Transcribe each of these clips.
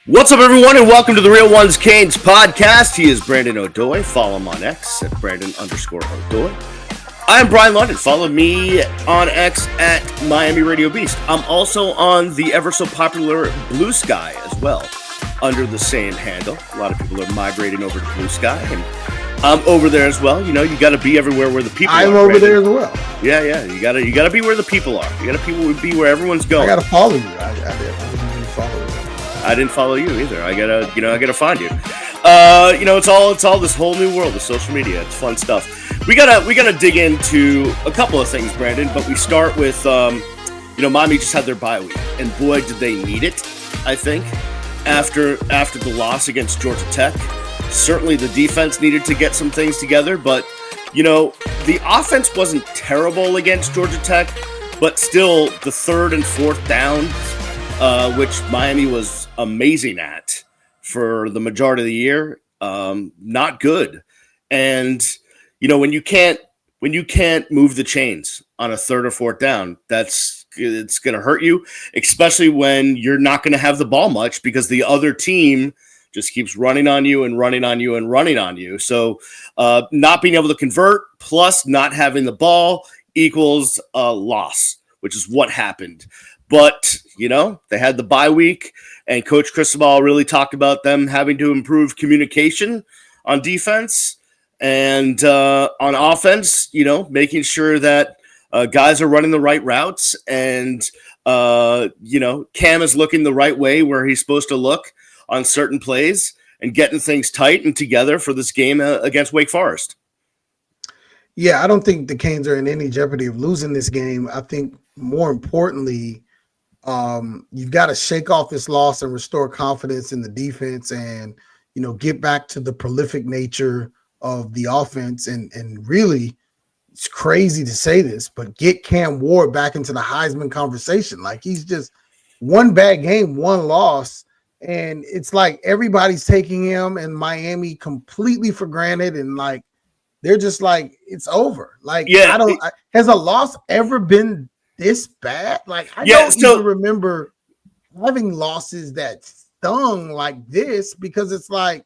What's up, everyone, and welcome to the Real Ones Canes podcast. He is Brandon O'Doy. Follow him on X at Brandon_O'Doy. I am Brian London. Follow me on X at Miami Radio Beast. I'm also on the ever so popular Blue Sky as well, under the same handle. A lot of people are migrating over to Blue Sky, and I'm over there as well. You know, you got to be everywhere where the people are. I'm over there as well. Yeah. You gotta be where the people are. You gotta be where everyone's going. I gotta follow you. I didn't follow you. I didn't follow you either. I gotta find you. It's all this whole new world of social media. It's fun stuff. We gotta dig into a couple of things, Brandon. But we start with, Miami just had their bye week, and boy, did they need it. I think after the loss against Georgia Tech, certainly the defense needed to get some things together. But the offense wasn't terrible against Georgia Tech, but still the third and fourth down, which Miami was amazing at for the majority of the year, not good. And when you can't move the chains on a third or fourth down, it's going to hurt you, especially when you're not going to have the ball much because the other team just keeps running on you and running on you and running on you. So not being able to convert plus not having the ball equals a loss, which is what happened. But, they had the bye week, and Coach Cristobal really talked about them having to improve communication on defense and on offense, making sure that guys are running the right routes and, Cam is looking the right way where he's supposed to look on certain plays and getting things tight and together for this game against Wake Forest. Yeah, I don't think the Canes are in any jeopardy of losing this game. I think more importantly, you've got to shake off this loss and restore confidence in the defense and, get back to the prolific nature of the offense. And really, it's crazy to say this, but get Cam Ward back into the Heisman conversation. Like, he's just one bad game, one loss. And it's like everybody's taking him and Miami completely for granted. And like, they're just like, it's over. Like, yeah, has a loss ever been this bad? Like, I don't even remember having losses that stung like this, because it's like,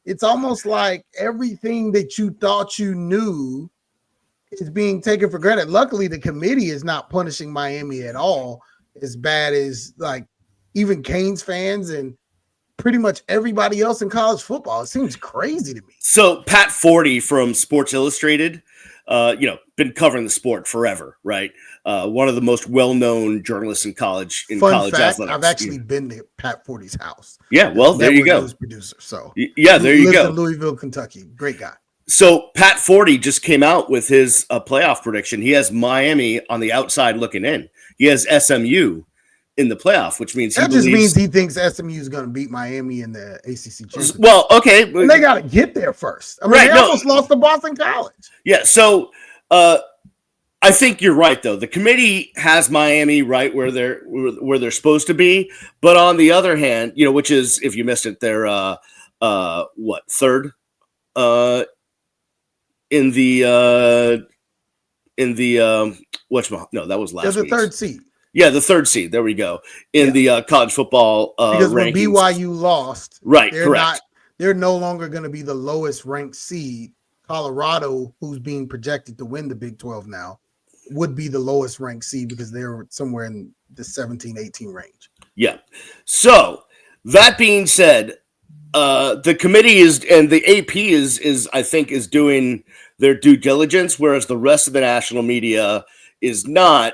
it's almost like everything that you thought you knew is being taken for granted. Luckily, the committee is not punishing Miami at all as bad as like even Canes fans and pretty much everybody else in college football. It seems crazy to me. So Pat Forty from Sports Illustrated, been covering the sport forever, right? One of the most well-known journalists in college Fun fact, athletics. I've actually been to Pat Forty's house. Yeah, well, there you go. Producer, so yeah, there you go. In Louisville, Kentucky. Great guy. So Pat Forty just came out with his playoff prediction. He has Miami on the outside looking in. He has SMU in the playoff, which means that just means he thinks SMU is going to beat Miami in the ACC championship. Well, okay, and they got to get there first. I mean, they almost lost to Boston College. Yeah, so I think you're right, though. The committee has Miami right where they're supposed to be, but on the other hand, which is, if you missed it, they're third in the no, that was last week. They're the third seed. Yeah, the third seed. There we go. In the college football because when rankings. BYU lost, right? Correct. They're no longer going to be the lowest ranked seed. Colorado, who's being projected to win the Big 12 now, would be the lowest ranked seed because they're somewhere in the 17-18 range. Yeah. So that being said, the committee and the AP is I think is doing their due diligence, whereas the rest of the national media is not.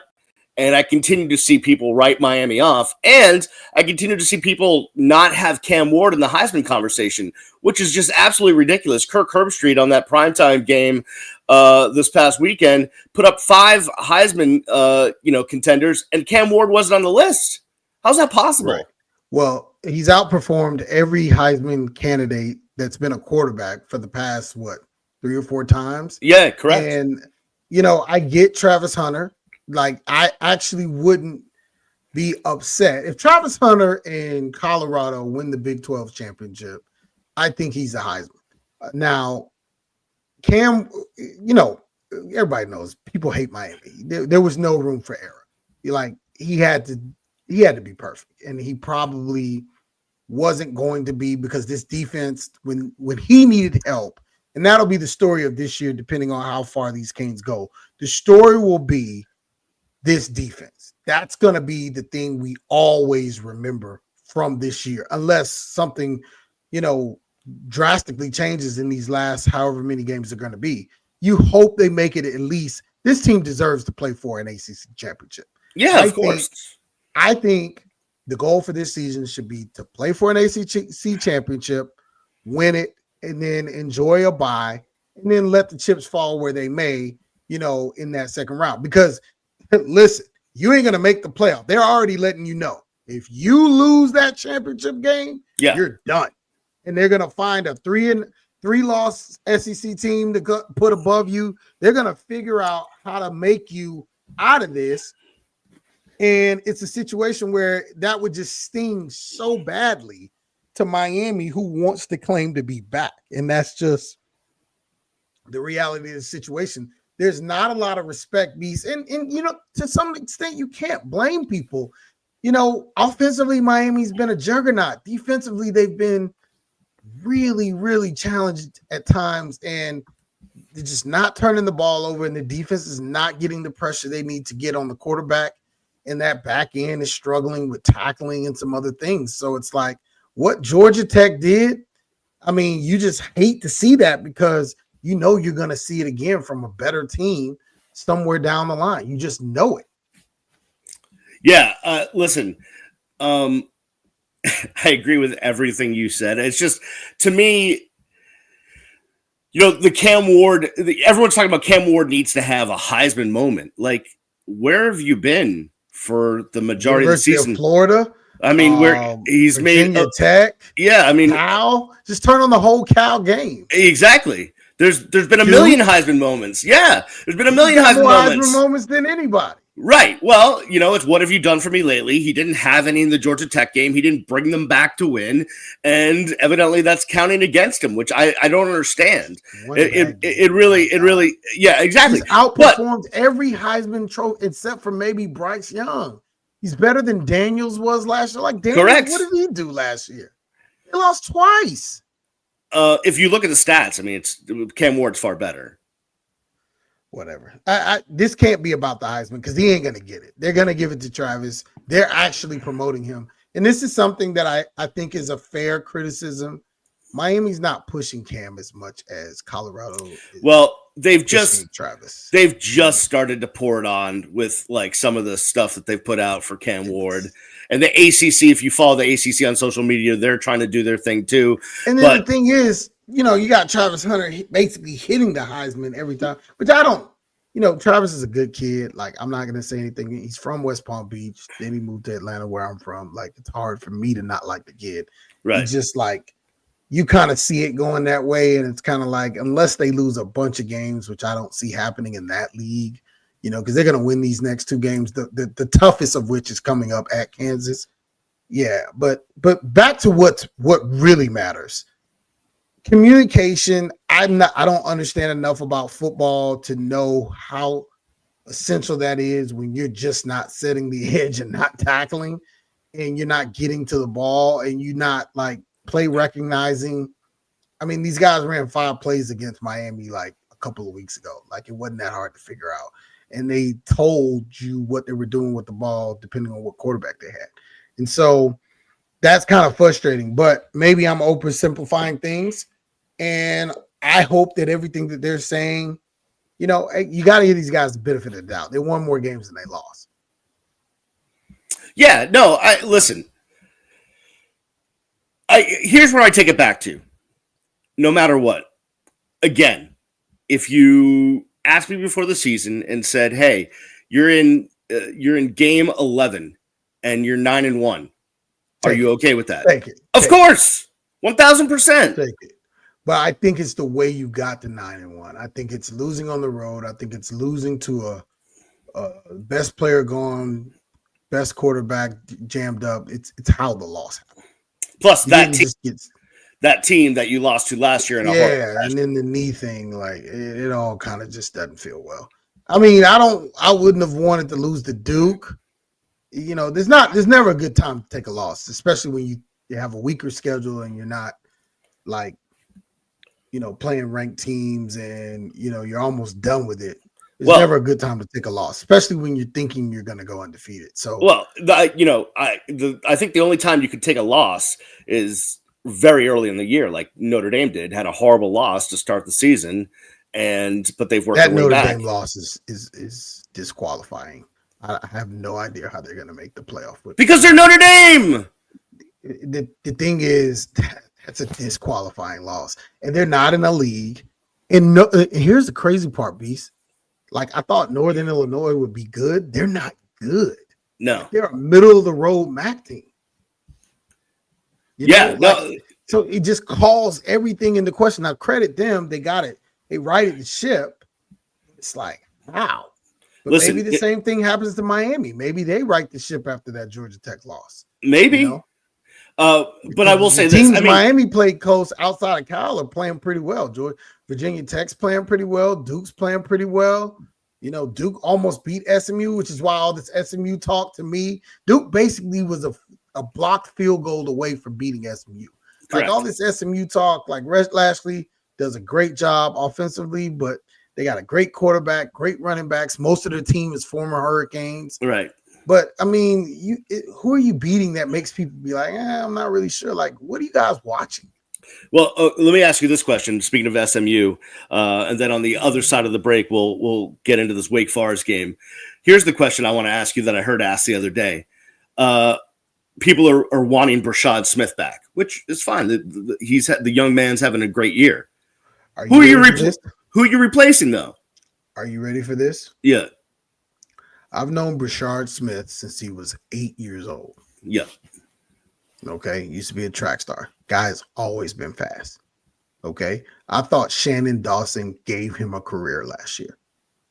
And I continue to see people write Miami off, and I continue to see people not have Cam Ward in the Heisman conversation, which is just absolutely ridiculous. Kirk Herbstreit on that primetime game this past weekend put up 5 Heisman contenders, and Cam Ward wasn't on the list. How's that possible? Right. Well, he's outperformed every Heisman candidate that's been a quarterback for the past 3 or 4 times. Yeah, correct. And I get Travis Hunter. Like, I actually wouldn't be upset if Travis Hunter and Colorado win the Big 12 championship. I think he's a Heisman. Now, Cam, everybody knows people hate Miami. There was no room for error. He had to be perfect, and he probably wasn't going to be, because this defense, when he needed help, and that'll be the story of this year, depending on how far these Canes go. The story will be this defense. That's going to be the thing we always remember from this year, unless something, drastically changes in these last however many games are going to be. You hope they make it at least. This team deserves to play for an ACC championship. Yeah, of course. I think the goal for this season should be to play for an ACC championship, win it, and then enjoy a bye, and then let the chips fall where they may, in that second round. Because listen, you ain't going to make the playoff. They're already letting you know. If you lose that championship game, you're done. And they're going to find a 3-loss SEC team to put above you. They're going to figure out how to make you out of this. And it's a situation where that would just sting so badly to Miami, who wants to claim to be back. And that's just the reality of the situation. There's not a lot of respect, Beast. And to some extent, you can't blame people. Offensively, Miami's been a juggernaut. Defensively, they've been really, really challenged at times, and they're just not turning the ball over, and the defense is not getting the pressure they need to get on the quarterback, and that back end is struggling with tackling and some other things. So it's like what Georgia Tech did, you just hate to see that, because you're going to see it again from a better team somewhere down the line. You just know it. Yeah, listen, I agree with everything you said. It's just, to me, the Cam Ward, everyone's talking about Cam Ward needs to have a Heisman moment. Like, where have you been for the majority University of the season? Of Florida. Where he's Virginia made Tech. Yeah, Cal. Just turn on the whole Cal game. Exactly. There's been a million Heisman moments. Yeah, there's been a million Heisman moments than anybody. Right. Well, it's what have you done for me lately? He didn't have any in the Georgia Tech game. He didn't bring them back to win. And evidently that's counting against him, which I don't understand. It really, yeah, exactly. He's outperformed every Heisman trophy except for maybe Bryce Young. He's better than Daniels was last year. Like, Daniels, correct. What did he do last year? He lost twice. If you look at the stats, it's Cam Ward's far better. Whatever. This can't be about the Heisman, because he ain't going to get it. They're going to give it to Travis. They're actually promoting him. And this is something that I think is a fair criticism. Miami's not pushing Cam as much as Colorado is. Well, they've just started to pour it on with like some of the stuff that they've put out for Cam Ward. And the ACC, if you follow the ACC on social media, they're trying to do their thing too. And then the thing is, you got Travis Hunter basically hitting the Heisman every time, which I don't, Travis is a good kid. Like, I'm not going to say anything. He's from West Palm Beach. Then he moved to Atlanta, where I'm from. Like, it's hard for me to not like the kid. Right. He's just like, you kind of see it going that way. And it's kind of like, unless they lose a bunch of games, which I don't see happening in that league, because they're going to win these next two games, the toughest of which is coming up at Kansas. Yeah. But back to what really matters. Communication. I don't understand enough about football to know how essential that is when you're just not setting the edge and not tackling, and you're not getting to the ball, and you're not like play recognizing. These guys ran 5 plays against Miami like a couple of weeks ago. Like, it wasn't that hard to figure out. And they told you what they were doing with the ball depending on what quarterback they had. And so that's kind of frustrating, but maybe I'm oversimplifying things. And I hope that everything that they're saying, you got to give these guys the benefit of the doubt. They won more games than they lost. Yeah, no, listen. Here's where I take it back to. No matter what, again, if you asked me before the season and said, "Hey, you're in game 11 and you're 9-1, are you okay with that?" Take it. Of course, 1,000%. Take it. But I think it's the way you got to 9-1. I think it's losing on the road. I think it's losing to a best player gone, best quarterback jammed up. It's how the loss happened. Plus that team that you lost to last year. And then the knee thing, like it all kind of just doesn't feel well. I wouldn't have wanted to lose to Duke. There's never a good time to take a loss, especially when you have a weaker schedule and you're not like, playing ranked teams and, you're almost done with it. It's Well, never a good time to take a loss, especially when you're thinking you're going to go undefeated. So, well, I think the only time you could take a loss is very early in the year, like Notre Dame had a horrible loss to start the season, but they've worked that their way Notre back. Dame loss is disqualifying. I have no idea how they're going to make the playoff because they're Notre Dame. The thing is, that's a disqualifying loss, and they're not in a league. And here's the crazy part, Beast. Like, I thought Northern Illinois would be good. They're not good. No, they're a middle of the road MAC team. So it just calls everything into question. Now, credit them; they got it. They righted the ship. It's like, wow. But maybe the same thing happens to Miami. Maybe they right the ship after that Georgia Tech loss. Maybe. But I will say this. I mean, Miami played close outside of Cal are playing pretty well. Virginia Tech's playing pretty well. Duke's playing pretty well. Duke almost beat SMU, which is why all this SMU talk to me. Duke basically was a blocked field goal away from beating SMU. Correct. Like all this SMU talk, like Rex Lashley does a great job offensively, but they got a great quarterback, great running backs. Most of their team is former Hurricanes. Right. But I mean, who are you beating that makes people be like, I'm not really sure. Like, what are you guys watching? Well, let me ask you this question. Speaking of SMU, and then on the other side of the break, we'll get into this Wake Forest game. Here's the question I want to ask you that I heard asked the other day. People are wanting Brashad Smith back, which is fine. The young man's having a great year. Who are you replacing though? Are you ready for this? Yeah. I've known Brashard Smith since he was 8 years old. Yeah. Okay. Used to be a track star. Guy's always been fast. Okay. I thought Shannon Dawson gave him a career last year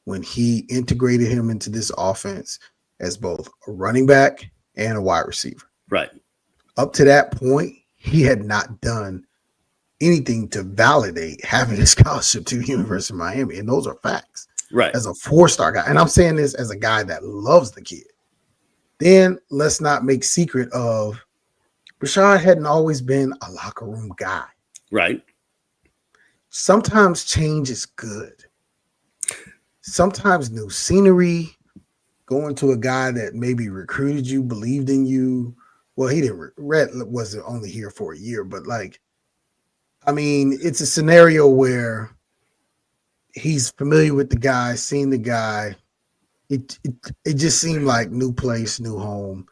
when he integrated him into this offense as both a running back and a wide receiver. Right. Up to that point, he had not done anything to validate having a scholarship to the University of Miami. And those are facts. Right. As a 4-star guy. And I'm saying this as a guy that loves the kid. Then let's not make secret of Brashad hadn't always been a locker room guy. Right. Sometimes change is good. Sometimes new scenery, going to a guy that maybe recruited you, believed in you. Well, he didn't. Rhett wasn't only here for a year, but it's a scenario where he's familiar with the guy, seen the guy. It just seemed like new place, new home.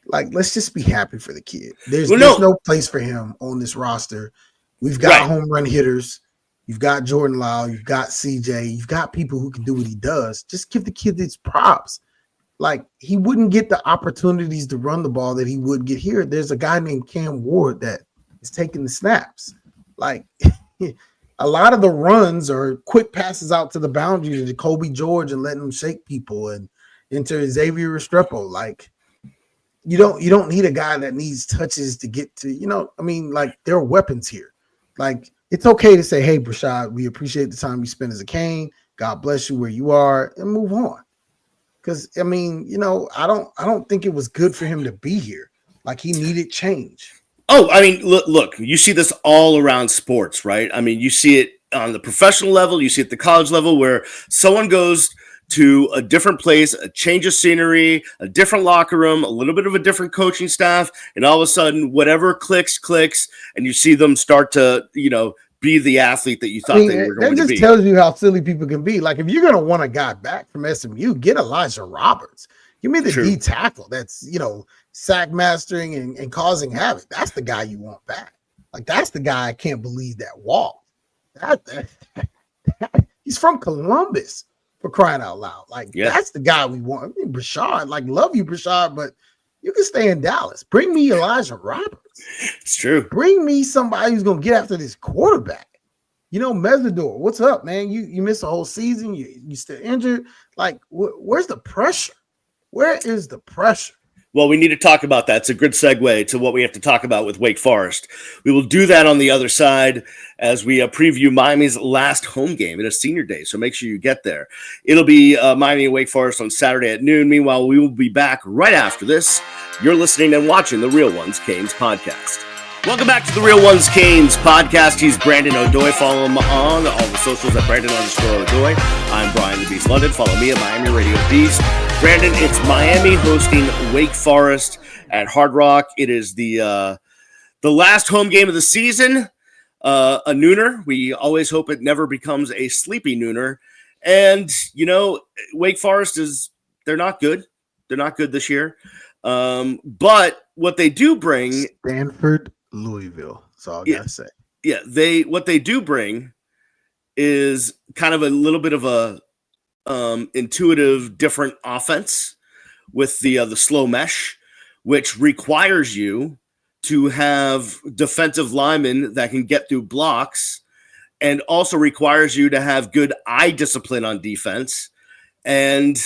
Like, let's just be happy for the kid. There's no place for him on this roster. We've got home run hitters. You've got Jordan Lyle. You've got CJ. You've got people who can do what he does. Just give the kid his props. Like, he wouldn't get the opportunities to run the ball that he would get here. There's a guy named Cam Ward that is taking the snaps. Like, a lot of the runs are quick passes out to the boundary to Jacoby George and letting him shake people and into Xavier Restrepo. Like, you don't need a guy that needs touches to get to, there are weapons here. Like, it's okay to say, hey, Brashad, we appreciate the time you spent as a Cane. God bless you where you are, and move on. Because, I don't think it was good for him to be here. Like, he needed change. Oh, look, you see this all around sports, right? I mean, you see it on the professional level, you see it at the college level, where someone goes to a different place, a change of scenery, a different locker room, a little bit of a different coaching staff, and all of a sudden, whatever clicks, and you see them start to, be the athlete that you thought they were going to be. That just tells you how silly people can be. Like, if you're going to want a guy back from SMU, get Elijah Roberts. Give me the D tackle that's, sack mastering and causing havoc. That's the guy you want back. Like, that's the guy I can't believe that walked. He's from Columbus, for crying out loud. Like, that's the guy we want. Brashad, love you, Brashad, but you can stay in Dallas. Bring me Elijah Roberts. It's true. Bring me somebody who's going to get after this quarterback. Mesidor, what's up, man? You missed a whole season. You still injured. Like, where's the pressure? Where is the pressure? Well, we need to talk about that. It's a good segue to what we have to talk about with Wake Forest. We will do that on the other side as we preview Miami's last home game. It is senior day, so make sure you get there. It'll be Miami and Wake Forest on Saturday at noon. Meanwhile, we will be back right after this. You're listening and watching the Real Ones Canes podcast. Welcome back to the Real Ones Canes podcast. He's Brandon O'Doy. Follow him on all the socials at Brandon_O'Doy. I'm Brian the Beast London. Follow me at Miami Radio Beast. Brandon, it's Miami hosting Wake Forest at Hard Rock. It is the last home game of the season, a nooner. We always hope it never becomes a sleepy nooner. And, Wake Forest they're not good. They're not good this year. But what they do bring... Stanford, Louisville. That's all I gotta say. Yeah, what they do bring is kind of a little bit of a intuitive, different offense with the slow mesh, which requires you to have defensive linemen that can get through blocks, and also requires you to have good eye discipline on defense. And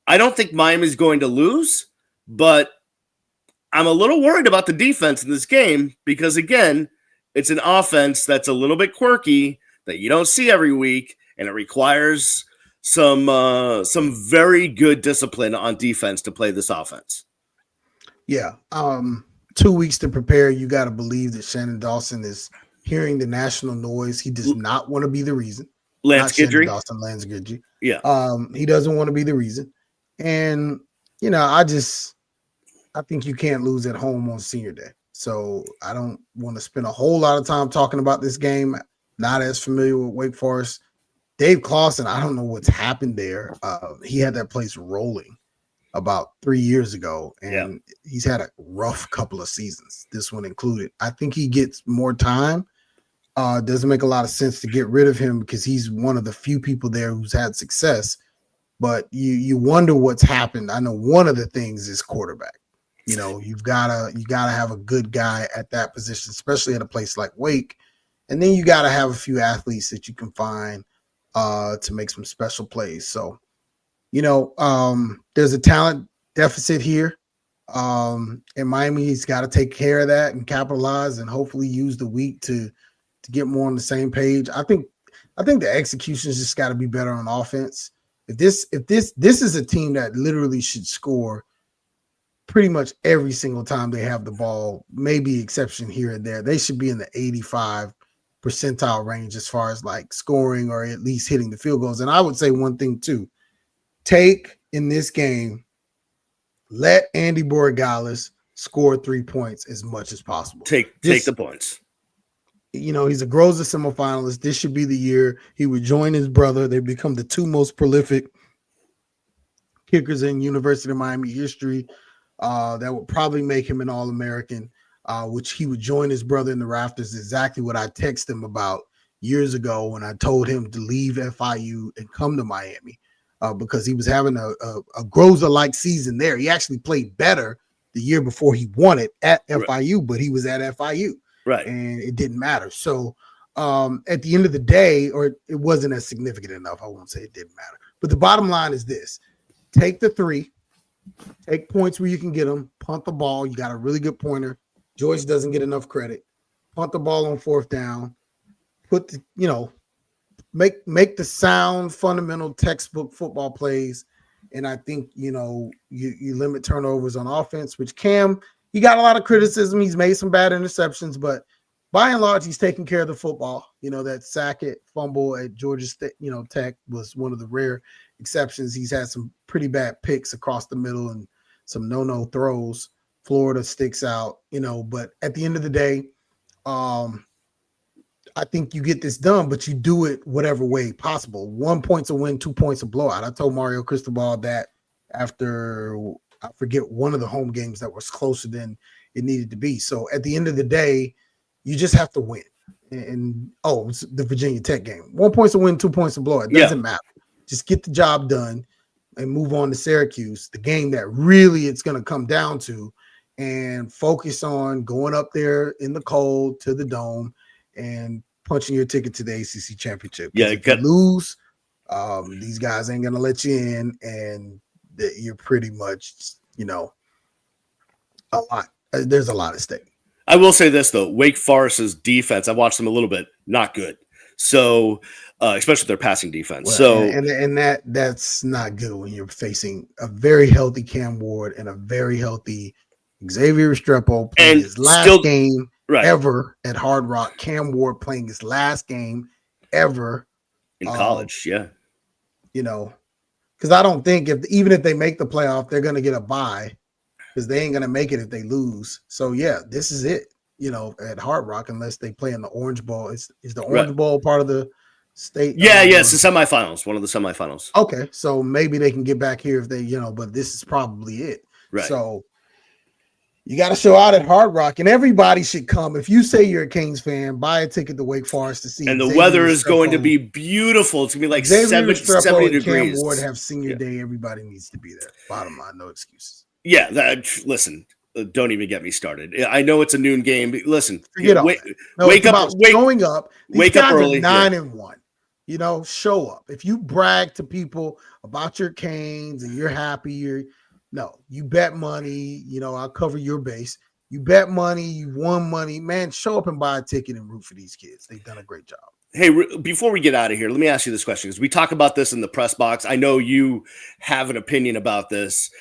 I don't think Miami's going to lose, but I'm a little worried about the defense in this game because, again, it's an offense that's a little bit quirky that you don't see every week, and it requires some very good discipline on defense to play this offense. Yeah. 2 weeks to prepare. You got to believe that Shannon Dawson is hearing the national noise. He does not want to be the reason. Lance Guidry. Dawson, Lance Guidry. Yeah. He doesn't want to be the reason. And, I think you can't lose at home on senior day. So I don't want to spend a whole lot of time talking about this game. Not as familiar with Wake Forest. Dave Clawson, I don't know what's happened there. He had that place rolling about 3 years ago, and he's had a rough couple of seasons, this one included. I think he gets more time. Doesn't make a lot of sense to get rid of him because he's one of the few people there who's had success. But you wonder what's happened. I know one of the things is quarterback. You've gotta have a good guy at that position, especially at a place like Wake. And then you gotta have a few athletes that you can find to make some special plays. So, there's a talent deficit here. And Miami's got to take care of that and capitalize and hopefully use the week to get more on the same page. I think the execution's just got to be better on offense. If this is a team that literally should score pretty much every single time they have the ball, maybe exception here and there. They should be in the 85 percentile range as far as like scoring or at least hitting the field goals. And I would say one thing too, take in this game, let Andy Borregales score 3 points as much as possible. Take the points. He's a Groza semifinalist. This should be the year he would join his brother. They become the two most prolific kickers in University of Miami history. That would probably make him an All-American, which he would join his brother in the rafters. Exactly what I texted him about years ago when I told him to leave FIU and come to Miami because he was having a Groza-like season there. He actually played better the year before he won it at FIU, but he was at FIU. Right. And it didn't matter. So at the end of the day, or it wasn't as significant enough. I won't say it didn't matter. But the bottom line is this. Take the 3. Take points where you can get them. Punt the ball. You got a really good pointer. Joyce doesn't get enough credit. Punt the ball on 4th down. Make the sound, fundamental, textbook football plays. And I think, you limit turnovers on offense, which Cam, he got a lot of criticism. He's made some bad interceptions, but by and large, he's taking care of the football. That Sackett fumble at Georgia State, Tech was one of the rare exceptions. He's had some pretty bad picks across the middle and some no throws. Florida sticks out, but at the end of the day, I think you get this done, but you do it whatever way possible. 1 point's a win, 2 points a blowout. I told Mario Cristobal that after I forget one of the home games that was closer than it needed to be. So at the end of the day, you just have to win. And it's the Virginia Tech game. 1 point's a win, 2 points a blowout. It doesn't matter. Just get the job done and move on to Syracuse, the game that really it's going to come down to, and focus on going up there in the cold to the dome and punching your ticket to the ACC championship. Yeah, if you lose, these guys ain't going to let you in, and that you're pretty much, A lot. There's a lot at stake. I will say this though, Wake Forest's defense, I've watched them a little bit, not good. So, especially their passing defense. Well, so, and that's not good when you're facing a very healthy Cam Ward and a very healthy Xavier Restrepo playing his last game ever at Hard Rock. Cam Ward playing his last game ever in college. Yeah, you know, because I don't think even if they make the playoff, they're going to get a bye because they ain't going to make it if they lose. So yeah, this is it. You know, at Hard Rock, unless they play in the Orange Bowl. Is the Orange Bowl part of the state? Yeah, it's the semifinals, one of the semifinals. Okay, so maybe they can get back here if they, but this is probably it. Right. So you got to show out at Hard Rock, and everybody should come. If you say you're a Kings fan, buy a ticket to Wake Forest to see. And the weather is going to be beautiful. It's going to be like 70 degrees. Cam Ward have senior day. Everybody needs to be there. Bottom line, no excuses. Yeah, listen. Don't even get me started. I know it's a noon game. But listen, forget all that. No, wake up, showing up. These wake guys up early. Are 9-1. Show up. If you brag to people about your Canes and you're happy, you bet money. I'll cover your base. You bet money. You won money, man. Show up and buy a ticket and root for these kids. They've done a great job. Hey, before we get out of here, let me ask you this question because we talk about this in the press box. I know you have an opinion about this,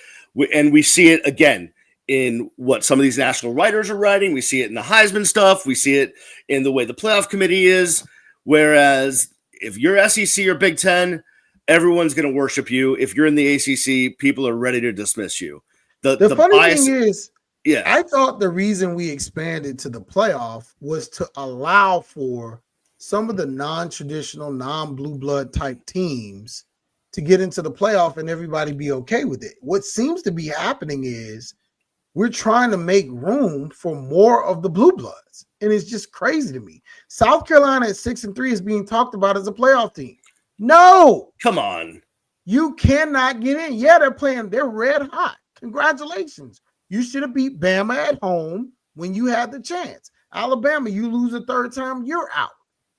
and we see it again in what some of these national writers are writing. We see it in the Heisman stuff. We see it in the way the playoff committee is. Whereas if you're SEC or Big Ten, everyone's going to worship you. If you're in the ACC, people are ready to dismiss you. The funny thing is, I thought the reason we expanded to the playoff was to allow for some of the non-traditional, non-blue blood type teams to get into the playoff and everybody be okay with it. What seems to be happening is we're trying to make room for more of the blue bloods. And it's just crazy to me. South Carolina at 6-3 is being talked about as a playoff team. No. Come on. You cannot get in. Yeah, they're red hot. Congratulations. You should have beat Bama at home when you had the chance. Alabama, you lose a third time, you're out.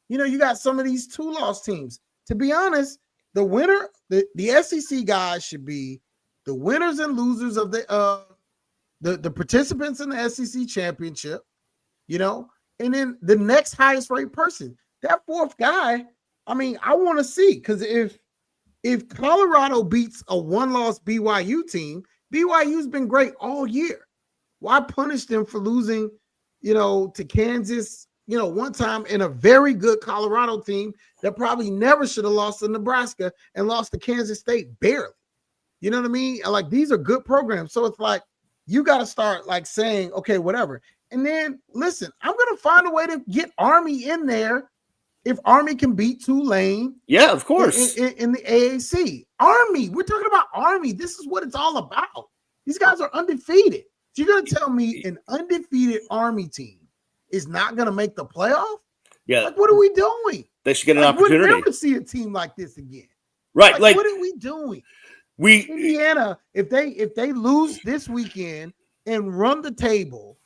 You got some of these 2-loss teams. To be honest, the winner, the SEC guys should be the winners and losers of the participants in the SEC championship, and then the next highest rated person. That fourth guy, I want to see, because if Colorado beats a 1-loss BYU team, BYU's been great all year. Why punish them for losing, to Kansas, one time, in a very good Colorado team that probably never should have lost to Nebraska and lost to Kansas State barely. You know what I mean? Like, these are good programs. So it's like, you got to start saying, okay, whatever. And then listen, I'm going to find a way to get Army in there. If Army can beat Tulane. Yeah, of course. In the AAC. Army. We're talking about Army. This is what it's all about. These guys are undefeated. So you're going to tell me an undefeated Army team is not going to make the playoff? Yeah. What are we doing? They should get an opportunity. We'll never see a team like this again. Right. What are we doing? Indiana, if they lose this weekend and run the table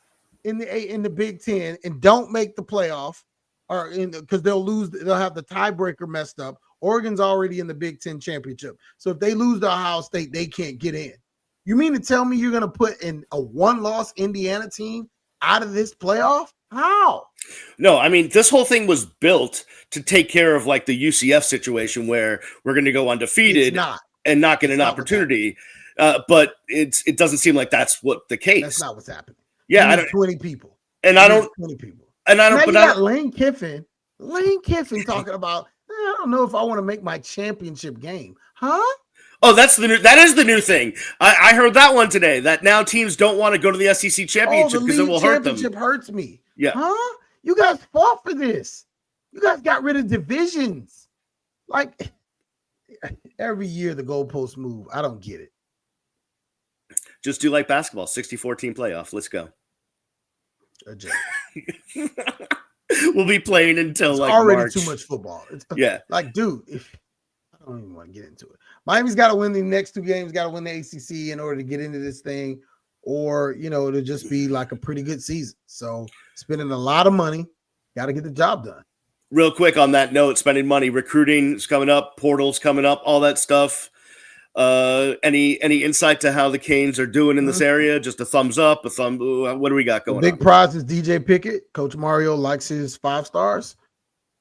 in the Big Ten and don't make the playoff, because they'll have the tiebreaker messed up. Oregon's already in the Big Ten championship, so if they lose to Ohio State, they can't get in. You mean to tell me you're going to put in a 1-loss Indiana team out of this playoff? How? No, this whole thing was built to take care of like the UCF situation where we're going to go undefeated and not get an opportunity. But it doesn't seem like that's what the case. That's not what's happening. Yeah, I don't 20 people. And I don't 20 people. And I don't now but you I got Lane Kiffin talking about, I don't know if I want to make my championship game. Huh? Oh, that is the new thing. I heard that one today, that now teams don't want to go to the SEC championship because it will hurt them. Championship hurts me. Yeah. Huh? You guys fought for this. You guys got rid of divisions. Like, every year the goalposts move. I don't get it. Just do like basketball, 64-team playoff. Let's go. We'll be playing until it's like already March. Too much football. Yeah. Like, dude, I don't even want to get into it. Miami's got to win the next 2 games, got to win the ACC in order to get into this thing, or, it'll just be like a pretty good season. So spending a lot of money, got to get the job done. Real quick on that note, spending money, recruiting is coming up, portals coming up, all that stuff. Any insight to how the Canes are doing in this area? Just a thumbs up, what do we got going Big on? prize is DJ Pickett. Coach Mario likes his 5 stars.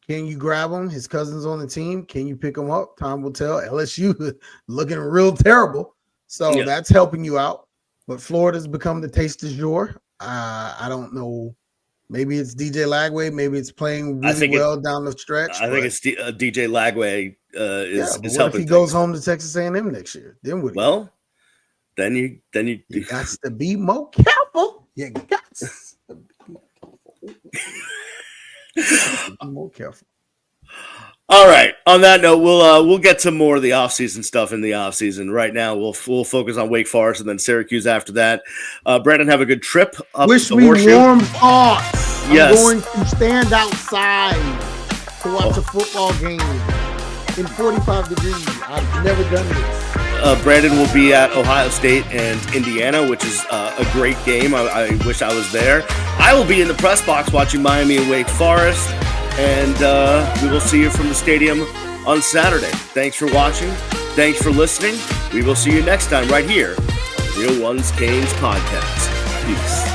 Can you grab him? His cousin's on the team. Can you pick him up? Time will tell. LSU looking real terrible. So that's helping you out. But Florida's become the taste du jour. I don't know. Maybe it's DJ Lagway. Maybe it's playing really well down the stretch. I think it's DJ Lagway is what helping. If he goes home to Texas A&M next year? Then what? Well, then you got to be more careful. You got to be more careful. All right. On that note, we'll get to more of the offseason stuff in the offseason. Right now, we'll focus on Wake Forest and then Syracuse after that. Brandon, have a good trip. Wish me warm thoughts. Yes. I'm going to stand outside to watch a football game in 45 degrees. I've never done this. Brandon will be at Ohio State and Indiana, which is a great game. I wish I was there. I will be in the press box watching Miami and Wake Forest. And we will see you from the stadium on Saturday. Thanks for watching. Thanks for listening. We will see you next time right here on Real Ones Canes Podcast. Peace.